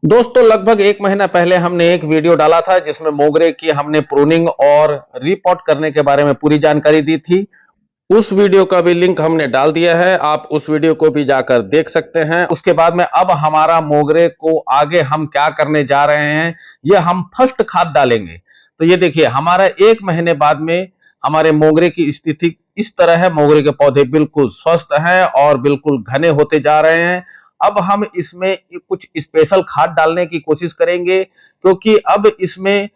दोस्तों लगभग 1 महीना पहले हमने एक वीडियो डाला था जिसमें मोगरे की हमने प्रूनिंग और रीपॉट करने के बारे में पूरी जानकारी दी थी। उस वीडियो का भी लिंक हमने डाल दिया है, आप उस वीडियो को भी जाकर देख सकते हैं। उसके बाद में अब हमारा मोगरे को आगे हम क्या करने जा रहे हैं, ये हम फर्स्ट खाद डालेंगे। तो ये देखिए हमारा 1 महीने बाद में हमारे मोगरे की स्थिति इस तरह है। मोगरे के पौधे बिल्कुल स्वस्थ हैं और बिल्कुल घने होते जा रहे हैं। अब हम इसमें कुछ स्पेशल खाद डालने की कोशिश करेंगे, क्योंकि अब इसमें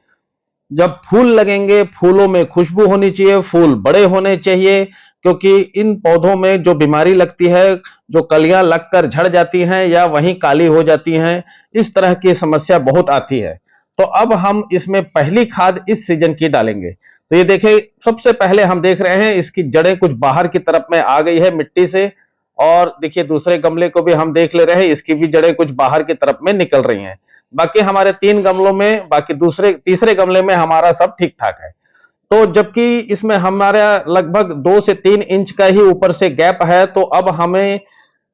जब फूल लगेंगे, फूलों में खुशबू होनी चाहिए, फूल बड़े होने चाहिए, क्योंकि इन पौधों में जो बीमारी लगती है, जो कलियां लगकर झड़ जाती हैं या वहीं काली हो जाती हैं, इस तरह की समस्या बहुत आती है। तो अब हम इसमें पहली खाद इस सीजन की डालेंगे। तो ये देखिए, सबसे पहले हम देख रहे हैं इसकी जड़ें कुछ बाहर की तरफ में आ गई है मिट्टी से। और देखिए दूसरे गमले को भी हम देख ले रहे हैं, इसकी भी जड़ें कुछ बाहर की तरफ में निकल रही हैं। बाकी हमारे 3 गमलों में, बाकी तीसरे गमले में हमारा सब ठीक ठाक है। तो जबकि इसमें हमारा लगभग 2 से 3 इंच का ही ऊपर से गैप है, तो अब हमें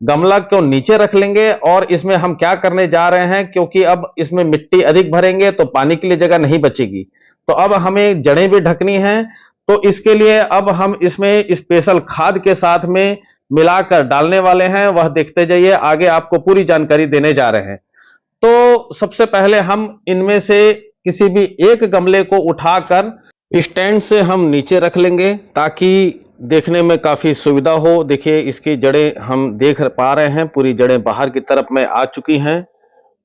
गमला को नीचे रख लेंगे और इसमें हम क्या करने जा रहे हैं, क्योंकि अब इसमें मिट्टी अधिक भरेंगे तो पानी के लिए जगह नहीं बचेगी। तो अब हमें जड़ें भी ढकनी है। तो इसके लिए अब हम इसमें स्पेशल खाद के साथ में मिलाकर डालने वाले हैं, वह देखते जाइए, आगे आपको पूरी जानकारी देने जा रहे हैं। तो सबसे पहले हम इनमें से किसी भी एक गमले को उठाकर स्टैंड से हम नीचे रख लेंगे, ताकि देखने में काफी सुविधा हो। देखिए इसकी जड़ें हम देख पा रहे हैं, पूरी जड़ें बाहर की तरफ में आ चुकी हैं।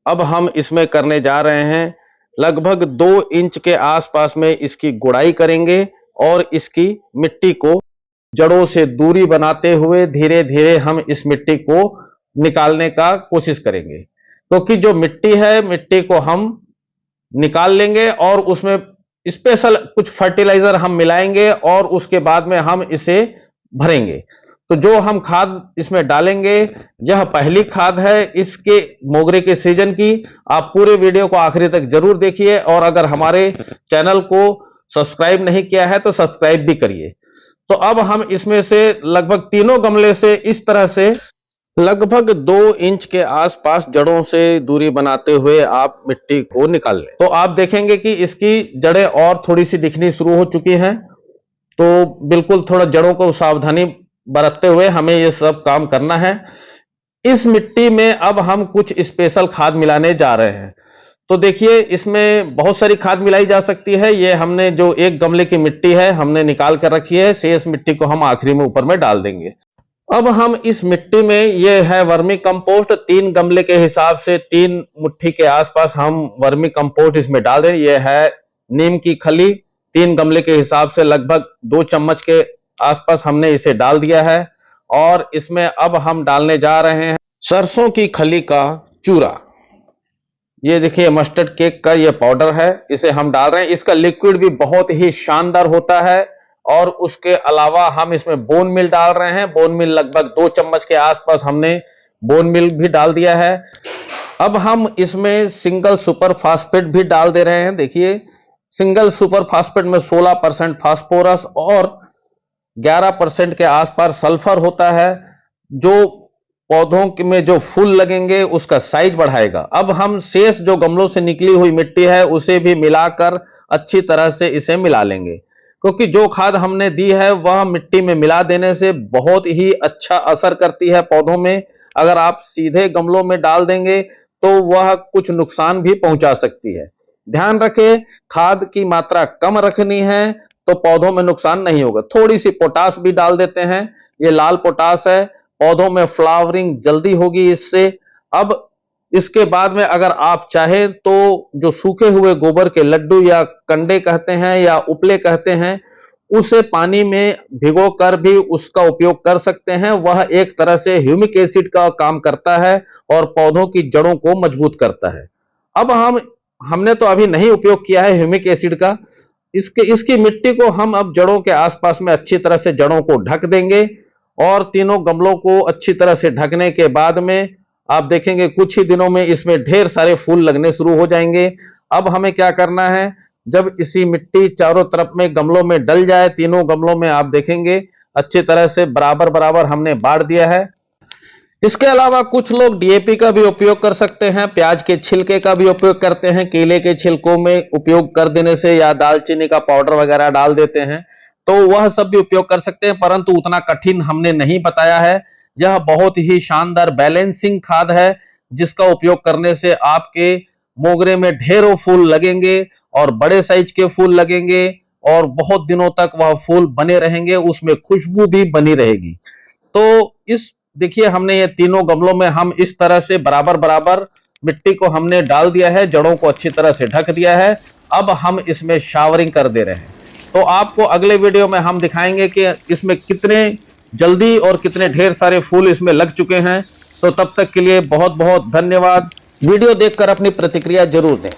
अब हम इसमें करने जा रहे हैं, लगभग 2 इंच के आसपास में इसकी गुड़ाई करेंगे और इसकी मिट्टी को जड़ों से दूरी बनाते हुए धीरे धीरे हम इस मिट्टी को निकालने का कोशिश करेंगे। क्योंकि जो मिट्टी है, मिट्टी को हम निकाल लेंगे और उसमें स्पेशल कुछ फर्टिलाइजर हम मिलाएंगे और उसके बाद में हम इसे भरेंगे। तो जो हम खाद इसमें डालेंगे, यह पहली खाद है इसके मोगरे के सीजन की। आप पूरे वीडियो को आखिरी तक जरूर देखिए और अगर हमारे चैनल को सब्सक्राइब नहीं किया है तो सब्सक्राइब भी करिए। तो अब हम इसमें से लगभग तीनों गमले से इस तरह से लगभग 2 इंच के आसपास जड़ों से दूरी बनाते हुए आप मिट्टी को निकाल लें। तो आप देखेंगे कि इसकी जड़ें और थोड़ी सी दिखनी शुरू हो चुकी हैं। तो बिल्कुल थोड़ा जड़ों को सावधानी बरतते हुए हमें ये सब काम करना है। इस मिट्टी में अब हम कुछ स्पेशल खाद मिलाने जा रहे हैं। तो देखिए इसमें बहुत सारी खाद मिलाई जा सकती है। ये हमने जो एक गमले की मिट्टी है हमने निकाल कर रखी है, शेष मिट्टी को हम आखिरी में ऊपर में डाल देंगे। अब हम इस मिट्टी में, ये है वर्मी कंपोस्ट, 3 गमले के हिसाब से 3 मुट्ठी के आसपास हम वर्मी कंपोस्ट इसमें डाल दें। ये है नीम की खली, 3 गमले के हिसाब से लगभग 2 चम्मच के आसपास हमने इसे डाल दिया है। और इसमें अब हम डालने जा रहे हैं सरसों की खली का चूरा। ये देखिए मस्टर्ड केक का ये पाउडर है, इसे हम डाल रहे हैं। इसका लिक्विड भी बहुत ही शानदार होता है। और उसके अलावा हम इसमें बोन मिल डाल रहे हैं। बोन मिल लगभग 2 चम्मच के आसपास हमने बोन मिल भी डाल दिया है। अब हम इसमें सिंगल सुपर फास्फेट भी डाल दे रहे हैं। देखिए सिंगल सुपर फास्फेट में 16% फास्फोरस और 11% के आसपास सल्फर होता है, जो पौधों में जो फूल लगेंगे उसका साइज बढ़ाएगा। अब हम शेष जो गमलों से निकली हुई मिट्टी है उसे भी मिलाकर अच्छी तरह से इसे मिला लेंगे, क्योंकि जो खाद हमने दी है वह मिट्टी में मिला देने से बहुत ही अच्छा असर करती है पौधों में। अगर आप सीधे गमलों में डाल देंगे तो वह कुछ नुकसान भी पहुंचा सकती है। ध्यान रखें, खाद की मात्रा कम रखनी है तो पौधों में नुकसान नहीं होगा। थोड़ी सी पोटास भी डाल देते हैं, ये लाल पोटास है, पौधों में फ्लावरिंग जल्दी होगी इससे। अब इसके बाद में अगर आप चाहें तो जो सूखे हुए गोबर के लड्डू या कंडे कहते हैं या उपले कहते हैं, उसे पानी में भिगो कर भी उसका उपयोग कर सकते हैं। वह एक तरह से ह्यूमिक एसिड का काम करता है और पौधों की जड़ों को मजबूत करता है। अब हमने तो अभी नहीं उपयोग किया है ह्यूमिक एसिड का। इसकी मिट्टी को हम अब जड़ों के आसपास में अच्छी तरह से जड़ों को ढक देंगे। और तीनों गमलों को अच्छी तरह से ढकने के बाद में आप देखेंगे कुछ ही दिनों में इसमें ढेर सारे फूल लगने शुरू हो जाएंगे। अब हमें क्या करना है, जब इसी मिट्टी चारों तरफ में गमलों में डल जाए, तीनों गमलों में आप देखेंगे अच्छी तरह से बराबर बराबर हमने बांट दिया है। इसके अलावा कुछ लोग डीएपी का भी उपयोग कर सकते हैं, प्याज के छिलके का भी उपयोग करते हैं, केले के छिलकों में उपयोग कर देने से या दालचीनी का पाउडर वगैरह डाल देते हैं, तो वह सब भी उपयोग कर सकते हैं, परंतु उतना कठिन हमने नहीं बताया है। यह बहुत ही शानदार बैलेंसिंग खाद है, जिसका उपयोग करने से आपके मोगरे में ढेरों फूल लगेंगे और बड़े साइज के फूल लगेंगे और बहुत दिनों तक वह फूल बने रहेंगे, उसमें खुशबू भी बनी रहेगी। तो इस देखिए हमने ये तीनों गमलों में हम इस तरह से बराबर बराबर मिट्टी को हमने डाल दिया है, जड़ों को अच्छी तरह से ढक दिया है। अब हम इसमें शावरिंग कर दे रहे हैं। तो आपको अगले वीडियो में हम दिखाएंगे कि इसमें कितने जल्दी और कितने ढेर सारे फूल इसमें लग चुके हैं। तो तब तक के लिए बहुत बहुत धन्यवाद। वीडियो देखकर अपनी प्रतिक्रिया जरूर दें।